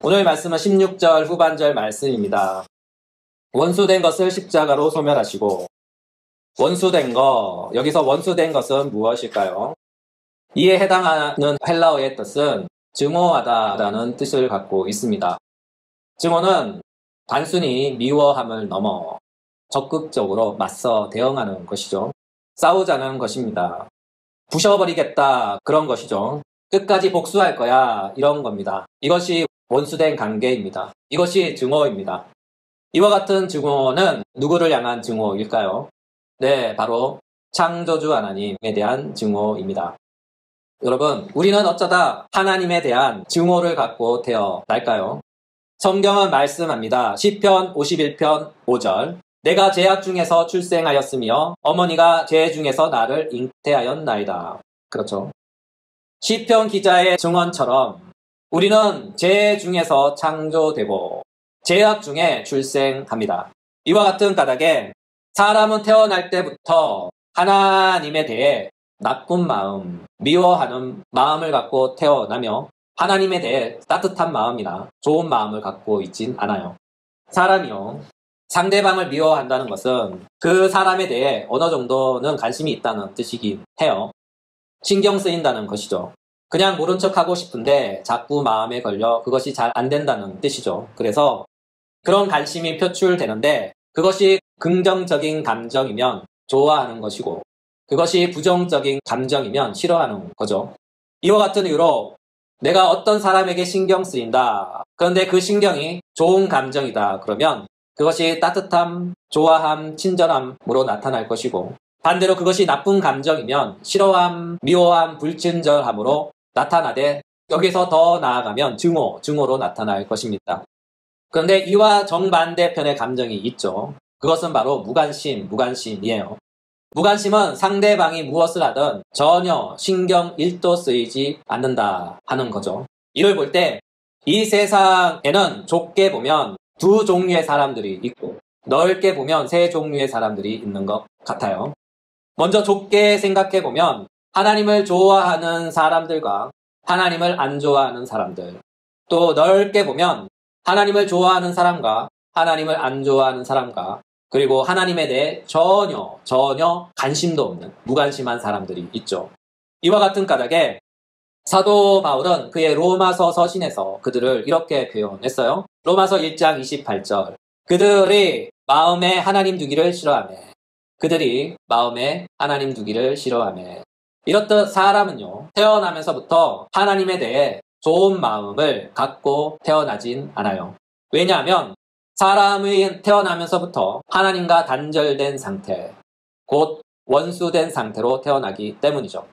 오늘 말씀은 16절 후반절 말씀입니다. 원수된 것을 십자가로 소멸하시고, 원수된 거, 여기서 원수된 것은 무엇일까요? 이에 해당하는 헬라어의 뜻은 증오하다라는 뜻을 갖고 있습니다. 증오는 단순히 미워함을 넘어 적극적으로 맞서 대응하는 것이죠. 싸우자는 것입니다. 부셔버리겠다, 그런 것이죠. 끝까지 복수할 거야, 이런 겁니다. 이것이 원수된 관계입니다. 이것이 증오입니다. 이와 같은 증오는 누구를 향한 증오일까요? 네, 바로 창조주 하나님에 대한 증오입니다. 여러분, 우리는 어쩌다 하나님에 대한 증오를 갖고 태어날까요? 성경은 말씀합니다. 시편 51편 5절. 내가 죄악 중에서 출생하였으며 어머니가 죄 중에서 나를 잉태하였나이다. 그렇죠. 시편 기자의 증언처럼 우리는 죄 중에서 창조되고 죄악 중에 출생합니다. 이와 같은 까닭에 사람은 태어날 때부터 하나님에 대해 나쁜 마음, 미워하는 마음을 갖고 태어나며 하나님에 대해 따뜻한 마음이나 좋은 마음을 갖고 있진 않아요. 사람이요, 상대방을 미워한다는 것은 그 사람에 대해 어느 정도는 관심이 있다는 뜻이긴 해요. 신경 쓰인다는 것이죠. 그냥 모른 척하고 싶은데 자꾸 마음에 걸려 그것이 잘 안 된다는 뜻이죠. 그래서 그런 관심이 표출되는데 그것이 긍정적인 감정이면 좋아하는 것이고 그것이 부정적인 감정이면 싫어하는 거죠. 이와 같은 이유로 내가 어떤 사람에게 신경 쓰인다. 그런데 그 신경이 좋은 감정이다. 그러면 그것이 따뜻함, 좋아함, 친절함으로 나타날 것이고 반대로 그것이 나쁜 감정이면 싫어함, 미워함, 불친절함으로 나타나되 여기서 더 나아가면 증오로 나타날 것입니다. 그런데 이와 정반대편의 감정이 있죠. 그것은 바로 무관심이에요. 무관심은 상대방이 무엇을 하든 전혀 신경 1도 쓰이지 않는다 하는 거죠. 이를 볼 때 이 세상에는 좁게 보면 두 종류의 사람들이 있고 넓게 보면 세 종류의 사람들이 있는 것 같아요. 먼저 좁게 생각해 보면 하나님을 좋아하는 사람들과 하나님을 안 좋아하는 사람들, 또 넓게 보면 하나님을 좋아하는 사람과 하나님을 안 좋아하는 사람과 그리고 하나님에 대해 전혀 관심도 없는 무관심한 사람들이 있죠. 이와 같은 까닭에 사도 바울은 그의 로마서 서신에서 그들을 이렇게 표현했어요. 로마서 1장 28절. 그들이 마음에 하나님 두기를 싫어하며 그들이 마음에 하나님 두기를 싫어하며 이렇듯 사람은요, 태어나면서부터 하나님에 대해 좋은 마음을 갖고 태어나진 않아요. 왜냐하면 사람이 태어나면서부터 하나님과 단절된 상태, 곧 원수된 상태로 태어나기 때문이죠.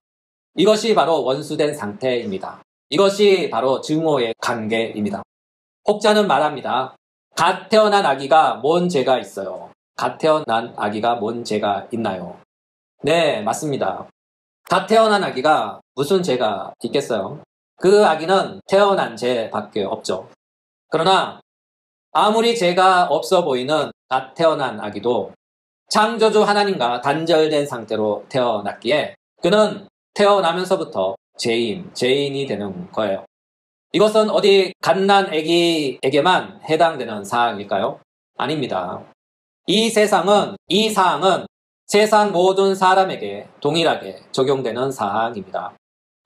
이것이 바로 원수된 상태입니다. 이것이 바로 증오의 관계입니다. 혹자는 말합니다. 갓 태어난 아기가 뭔 죄가 있어요? 갓 태어난 아기가 뭔 죄가 있나요? 네, 맞습니다. 갓 태어난 아기가 무슨 죄가 있겠어요? 그 아기는 태어난 죄밖에 없죠. 그러나 아무리 죄가 없어 보이는 갓 태어난 아기도 창조주 하나님과 단절된 상태로 태어났기에 그는 태어나면서부터 죄인이 되는 거예요. 이것은 어디 갓난 아기에게만 해당되는 사항일까요? 아닙니다. 이 사항은 세상 모든 사람에게 동일하게 적용되는 사항입니다.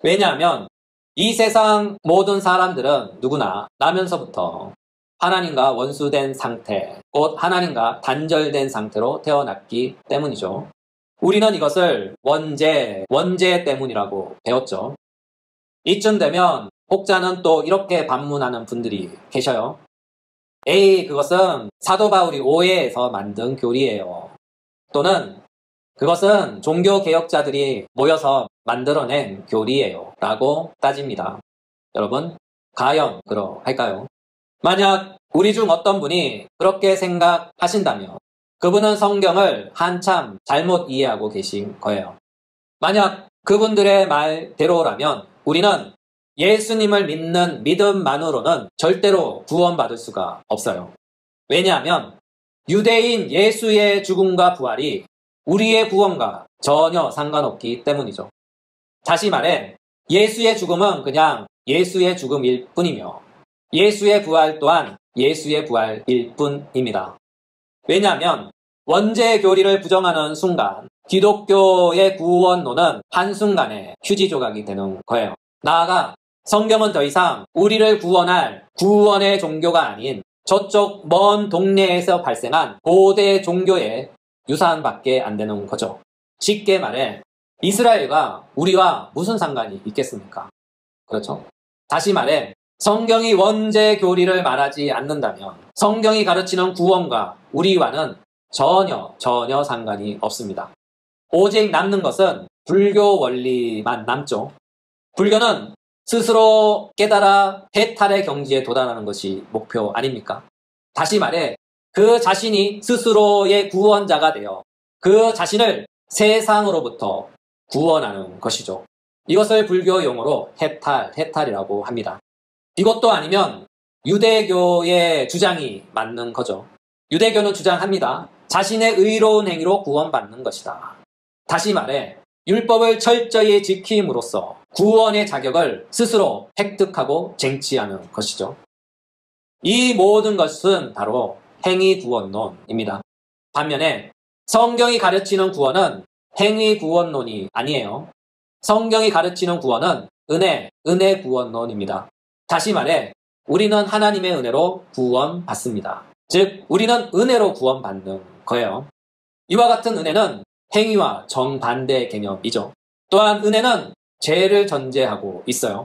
왜냐하면 이 세상 모든 사람들은 누구나 나면서부터 하나님과 원수된 상태, 곧 하나님과 단절된 상태로 태어났기 때문이죠. 우리는 이것을 원죄 때문이라고 배웠죠. 이쯤 되면 혹자는 또 이렇게 반문하는 분들이 계셔요. 에이, 그것은 사도 바울이 오해해서 만든 교리예요. 또는 그것은 종교개혁자들이 모여서 만들어낸 교리예요. 라고 따집니다. 여러분, 과연 그러할까요? 만약 우리 중 어떤 분이 그렇게 생각하신다면 그분은 성경을 한참 잘못 이해하고 계신 거예요. 만약 그분들의 말대로라면 우리는 예수님을 믿는 믿음만으로는 절대로 구원받을 수가 없어요. 왜냐하면 유대인 예수의 죽음과 부활이 우리의 구원과 전혀 상관없기 때문이죠. 다시 말해 예수의 죽음은 그냥 예수의 죽음일 뿐이며 예수의 부활 또한 예수의 부활일 뿐입니다. 왜냐하면 원죄 교리를 부정하는 순간 기독교의 구원론은 한순간에 휴지 조각이 되는 거예요. 나아가 성경은 더 이상 우리를 구원할 구원의 종교가 아닌 저쪽 먼 동네에서 발생한 고대 종교의 유산밖에 안 되는 거죠. 쉽게 말해 이스라엘과 우리와 무슨 상관이 있겠습니까? 그렇죠? 다시 말해 성경이 원죄 교리를 말하지 않는다면 성경이 가르치는 구원과 우리와는 전혀 상관이 없습니다. 오직 남는 것은 불교 원리만 남죠. 불교는 스스로 깨달아 해탈의 경지에 도달하는 것이 목표 아닙니까? 다시 말해 그 자신이 스스로의 구원자가 되어 그 자신을 세상으로부터 구원하는 것이죠. 이것을 불교 용어로 해탈이라고 합니다. 이것도 아니면 유대교의 주장이 맞는 거죠. 유대교는 주장합니다. 자신의 의로운 행위로 구원받는 것이다. 다시 말해 율법을 철저히 지킴으로써 구원의 자격을 스스로 획득하고 쟁취하는 것이죠. 이 모든 것은 바로 행위 구원론입니다. 반면에 성경이 가르치는 구원은 행위 구원론이 아니에요. 성경이 가르치는 구원은 은혜 구원론입니다. 다시 말해 우리는 하나님의 은혜로 구원받습니다. 즉 우리는 은혜로 구원받는 거예요. 이와 같은 은혜는 행위와 정반대 개념이죠. 또한 은혜는 죄를 전제하고 있어요.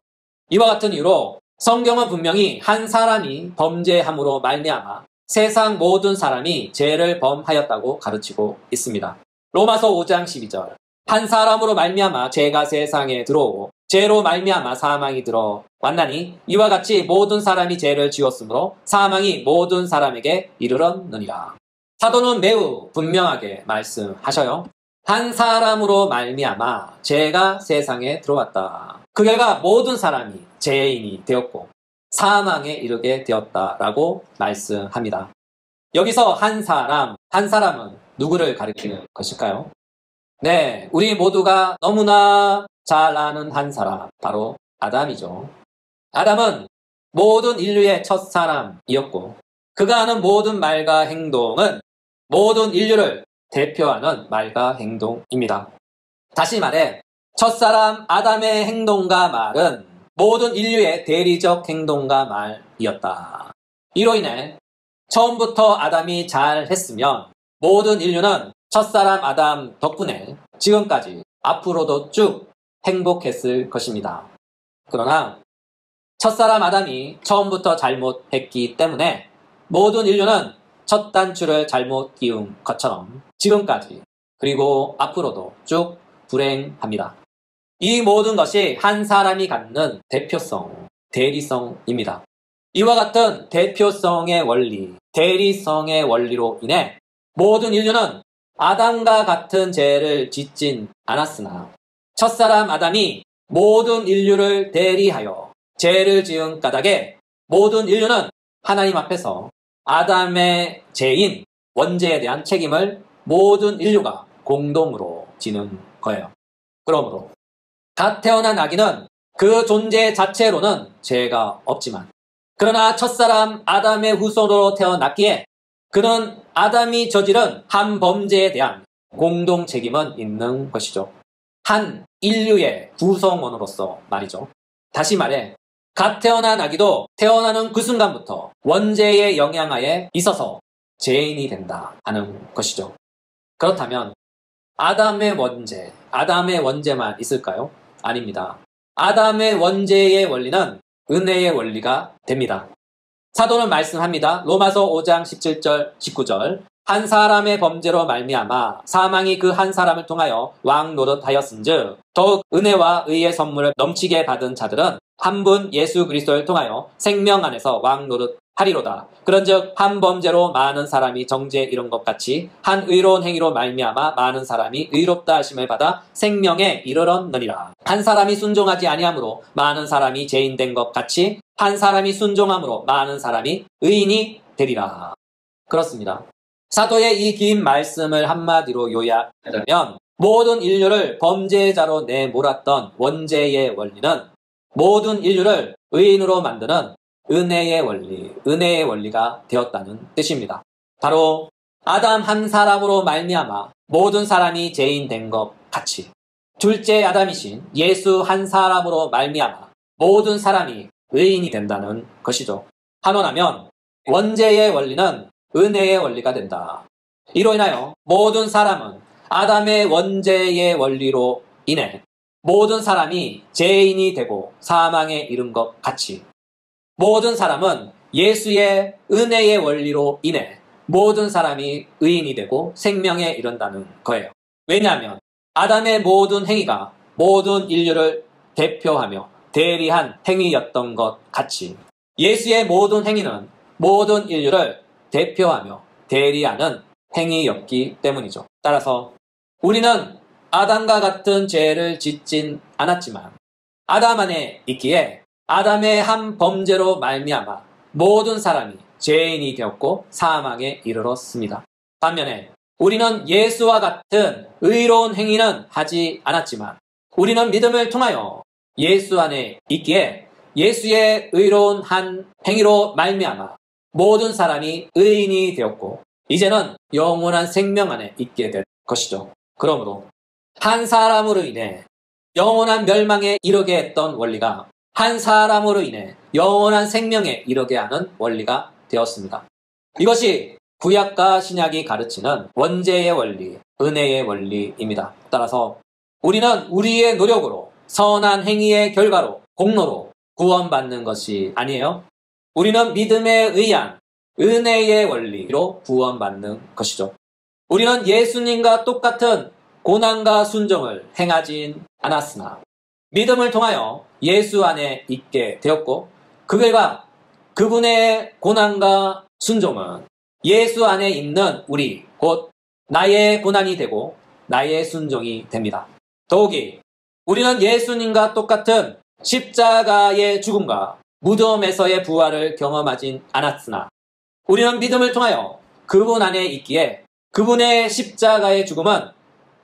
이와 같은 이유로 성경은 분명히 한 사람이 범죄함으로 말미암아 세상 모든 사람이 죄를 범하였다고 가르치고 있습니다. 로마서 5장 12절 한 사람으로 말미암아 죄가 세상에 들어오고 죄로 말미암아 사망이 들어왔나니 이와 같이 모든 사람이 죄를 지었으므로 사망이 모든 사람에게 이르렀느니라. 사도는 매우 분명하게 말씀하셔요. 한 사람으로 말미암아 죄가 세상에 들어왔다. 그 결과 모든 사람이 죄인이 되었고 사망에 이르게 되었다라고 말씀합니다. 여기서 한 사람은 누구를 가리키는 것일까요? 네, 우리 모두가 너무나 잘 아는 한 사람, 바로 아담이죠. 아담은 모든 인류의 첫 사람이었고 그가 하는 모든 말과 행동은 모든 인류를 대표하는 말과 행동입니다. 다시 말해 첫사람 아담의 행동과 말은 모든 인류의 대리적 행동과 말이었다. 이로 인해 처음부터 아담이 잘했으면 모든 인류는 첫사람 아담 덕분에 지금까지 앞으로도 쭉 행복했을 것입니다. 그러나 첫사람 아담이 처음부터 잘못했기 때문에 모든 인류는 첫 단추를 잘못 끼운 것처럼 지금까지 그리고 앞으로도 쭉 불행합니다. 이 모든 것이 한 사람이 갖는 대표성, 대리성입니다. 이와 같은 대표성의 원리, 대리성의 원리로 인해 모든 인류는 아담과 같은 죄를 짓진 않았으나 첫사람 아담이 모든 인류를 대리하여 죄를 지은 까닭에 모든 인류는 하나님 앞에서 아담의 죄인, 원죄에 대한 책임을 모든 인류가 공동으로 지는 거예요. 그러므로 갓 태어난 아기는 그 존재 자체로는 죄가 없지만 그러나 첫사람 아담의 후손으로 태어났기에 그는 아담이 저지른 한 범죄에 대한 공동 책임은 있는 것이죠. 한 인류의 구성원으로서 말이죠. 다시 말해 갓 태어난 아기도 태어나는 그 순간부터 원죄의 영향하에 있어서 죄인이 된다 하는 것이죠. 그렇다면 아담의 원죄만 있을까요? 아닙니다. 아담의 원죄의 원리는 은혜의 원리가 됩니다. 사도는 말씀합니다. 로마서 5장 17절 19절 한 사람의 범죄로 말미암아 사망이 그 한 사람을 통하여 왕 노릇하였은즉 더욱 은혜와 의의 선물을 넘치게 받은 자들은 한 분 예수 그리스도를 통하여 생명 안에서 왕 노릇하리로다. 그런즉 한 범죄로 많은 사람이 정죄에 이른 것 같이 한 의로운 행위로 말미암아 많은 사람이 의롭다 하심을 받아 생명에 이르렀느니라. 한 사람이 순종하지 아니함으로 많은 사람이 죄인 된 것 같이 한 사람이 순종함으로 많은 사람이 의인이 되리라. 그렇습니다. 사도의 이 긴 말씀을 한마디로 요약하자면 모든 인류를 범죄자로 내몰았던 원죄의 원리는 모든 인류를 의인으로 만드는 은혜의 원리, 은혜의 원리가 되었다는 뜻입니다. 바로 아담 한 사람으로 말미암아 모든 사람이 죄인 된 것 같이 둘째 아담이신 예수 한 사람으로 말미암아 모든 사람이 의인이 된다는 것이죠. 한원하면 원죄의 원리는 은혜의 원리가 된다. 이로 인하여 모든 사람은 아담의 원죄의 원리로 인해 모든 사람이 죄인이 되고 사망에 이른 것 같이 모든 사람은 예수의 은혜의 원리로 인해 모든 사람이 의인이 되고 생명에 이른다는 거예요. 왜냐하면 아담의 모든 행위가 모든 인류를 대표하며 대리한 행위였던 것 같이 예수의 모든 행위는 모든 인류를 대표하며 대리하는 행위였기 때문이죠. 따라서 우리는 아담과 같은 죄를 짓진 않았지만 아담 안에 있기에 아담의 한 범죄로 말미암아 모든 사람이 죄인이 되었고 사망에 이르렀습니다. 반면에 우리는 예수와 같은 의로운 행위는 하지 않았지만 우리는 믿음을 통하여 예수 안에 있기에 예수의 의로운 한 행위로 말미암아 모든 사람이 의인이 되었고 이제는 영원한 생명 안에 있게 될 것이죠. 그러므로 한 사람으로 인해 영원한 멸망에 이르게 했던 원리가 한 사람으로 인해 영원한 생명에 이르게 하는 원리가 되었습니다. 이것이 구약과 신약이 가르치는 원죄의 원리, 은혜의 원리입니다. 따라서 우리는 우리의 노력으로 선한 행위의 결과로 공로로 구원받는 것이 아니에요. 우리는 믿음에 의한 은혜의 원리로 구원받는 것이죠. 우리는 예수님과 똑같은 고난과 순종을 행하진 않았으나 믿음을 통하여 예수 안에 있게 되었고 그 결과 그분의 고난과 순종은 예수 안에 있는 우리 곧 나의 고난이 되고 나의 순종이 됩니다. 더욱이 우리는 예수님과 똑같은 십자가의 죽음과 무덤에서의 부활을 경험하진 않았으나 우리는 믿음을 통하여 그분 안에 있기에 그분의 십자가의 죽음은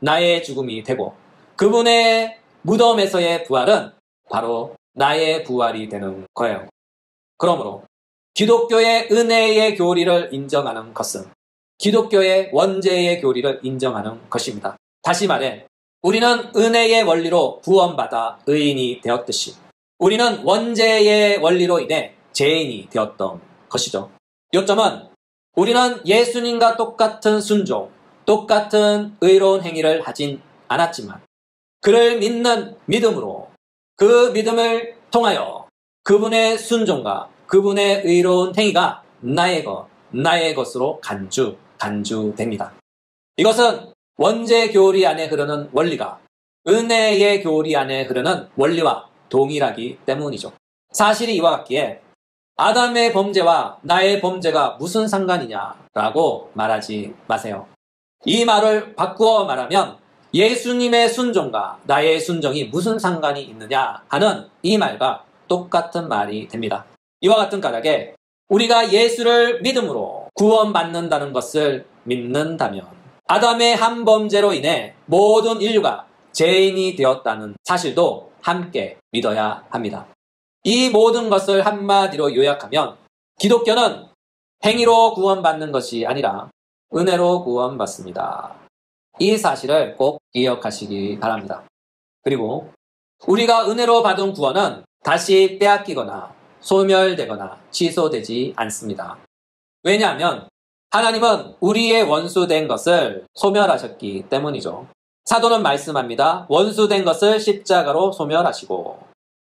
나의 죽음이 되고 그분의 무덤에서의 부활은 바로 나의 부활이 되는 거예요. 그러므로 기독교의 은혜의 교리를 인정하는 것은 기독교의 원죄의 교리를 인정하는 것입니다. 다시 말해 우리는 은혜의 원리로 구원받아 의인이 되었듯이 우리는 원죄의 원리로 인해 죄인이 되었던 것이죠. 요점은 우리는 예수님과 똑같은 순종, 똑같은 의로운 행위를 하진 않았지만 그를 믿는 믿음으로 그 믿음을 통하여 그분의 순종과 그분의 의로운 행위가 나의 것으로 간주됩니다. 이것은 원죄 교리 안에 흐르는 원리가 은혜의 교리 안에 흐르는 원리와 동일하기 때문이죠. 사실이 이와 같기에 아담의 범죄와 나의 범죄가 무슨 상관이냐라고 말하지 마세요. 이 말을 바꾸어 말하면 예수님의 순종과 나의 순종이 무슨 상관이 있느냐 하는 이 말과 똑같은 말이 됩니다. 이와 같은 까닭에 우리가 예수를 믿음으로 구원받는다는 것을 믿는다면 아담의 한 범죄로 인해 모든 인류가 죄인이 되었다는 사실도 함께 믿어야 합니다. 이 모든 것을 한마디로 요약하면 기독교는 행위로 구원받는 것이 아니라 은혜로 구원받습니다. 이 사실을 꼭 기억하시기 바랍니다. 그리고 우리가 은혜로 받은 구원은 다시 빼앗기거나 소멸되거나 취소되지 않습니다. 왜냐하면 하나님은 우리의 원수된 것을 소멸하셨기 때문이죠. 사도는 말씀합니다. 원수된 것을 십자가로 소멸하시고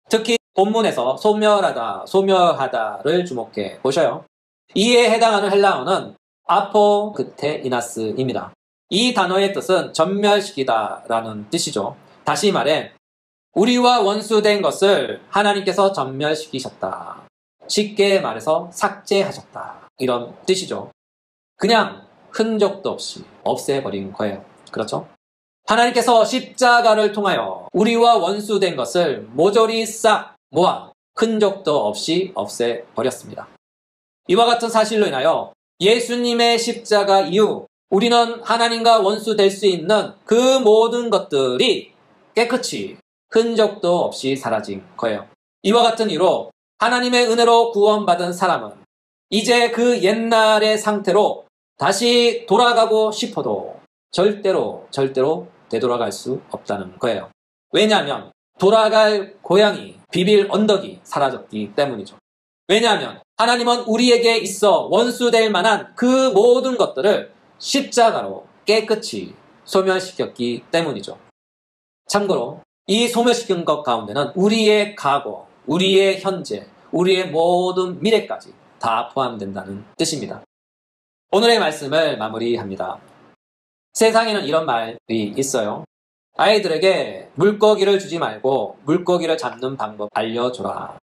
특히 본문에서 소멸하다를 주목해 보셔요. 이에 해당하는 헬라어는 아포크테이나스입니다. 이 단어의 뜻은 전멸시키다라는 뜻이죠. 다시 말해 우리와 원수된 것을 하나님께서 전멸시키셨다. 쉽게 말해서 삭제하셨다. 이런 뜻이죠. 그냥 흔적도 없이 없애버린 거예요. 그렇죠? 하나님께서 십자가를 통하여 우리와 원수된 것을 모조리 싹 모아 흔적도 없이 없애버렸습니다. 이와 같은 사실로 인하여 예수님의 십자가 이후 우리는 하나님과 원수될 수 있는 그 모든 것들이 깨끗이 흔적도 없이 사라진 거예요. 이와 같은 이유로 하나님의 은혜로 구원받은 사람은 이제 그 옛날의 상태로 다시 돌아가고 싶어도 절대로 되돌아갈 수 없다는 거예요. 왜냐하면 돌아갈 고향이 비빌 언덕이 사라졌기 때문이죠. 왜냐하면 하나님은 우리에게 있어 원수될 만한 그 모든 것들을 십자가로 깨끗이 소멸시켰기 때문이죠. 참고로 이 소멸시킨 것 가운데는 우리의 과거, 우리의 현재, 우리의 모든 미래까지 다 포함된다는 뜻입니다. 오늘의 말씀을 마무리합니다. 세상에는 이런 말이 있어요. 아이들에게 물고기를 주지 말고 물고기를 잡는 방법 알려줘라.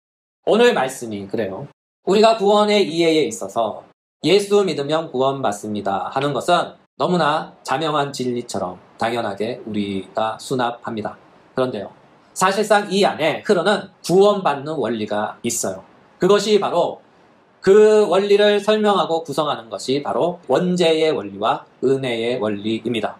오늘 말씀이 그래요. 우리가 구원의 이해에 있어서 예수 믿으면 구원받습니다 하는 것은 너무나 자명한 진리처럼 당연하게 우리가 수납합니다. 그런데요, 사실상 이 안에 흐르는 구원받는 원리가 있어요. 그것이 바로 그 원리를 설명하고 구성하는 것이 바로 원죄의 원리와 은혜의 원리입니다.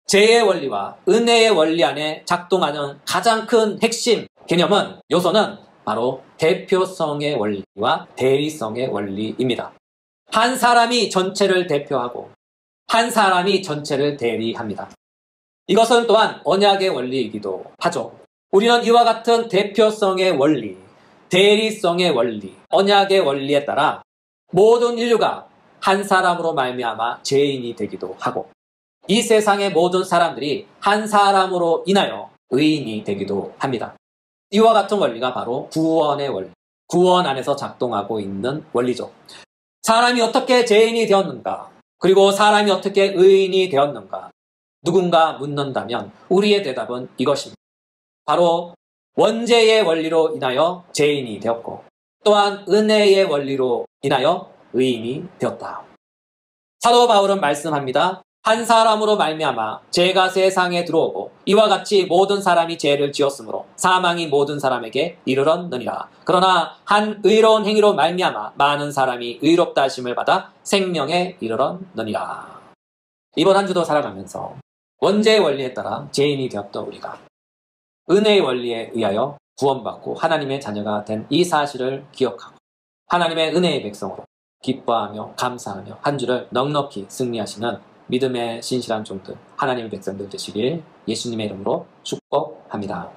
죄의 원리와 은혜의 원리 안에 작동하는 가장 큰 핵심 개념은, 요소는 바로 대표성의 원리와 대리성의 원리입니다. 한 사람이 전체를 대표하고 한 사람이 전체를 대리합니다. 이것은 또한 언약의 원리이기도 하죠. 우리는 이와 같은 대표성의 원리, 대리성의 원리, 언약의 원리에 따라 모든 인류가 한 사람으로 말미암아 죄인이 되기도 하고, 이 세상의 모든 사람들이 한 사람으로 인하여 의인이 되기도 합니다. 이와 같은 원리가 바로 구원의 원리, 구원 안에서 작동하고 있는 원리죠. 사람이 어떻게 죄인이 되었는가, 그리고 사람이 어떻게 의인이 되었는가, 누군가 묻는다면 우리의 대답은 이것입니다. 바로 원죄의 원리로 인하여 죄인이 되었고, 또한 은혜의 원리로 인하여 의인이 되었다. 사도 바울은 말씀합니다. 한 사람으로 말미암아 죄가 세상에 들어오고 이와 같이 모든 사람이 죄를 지었으므로 사망이 모든 사람에게 이르렀느니라. 그러나 한 의로운 행위로 말미암아 많은 사람이 의롭다 하심을 받아 생명에 이르렀느니라. 이번 한 주도 살아가면서 원죄의 원리에 따라 죄인이 되었던 우리가 은혜의 원리에 의하여 구원받고 하나님의 자녀가 된 이 사실을 기억하고 하나님의 은혜의 백성으로 기뻐하며 감사하며 한 주를 넉넉히 승리하시는 믿음의 신실한 종들, 하나님의 백성들 되시길 예수님의 이름으로 축복합니다.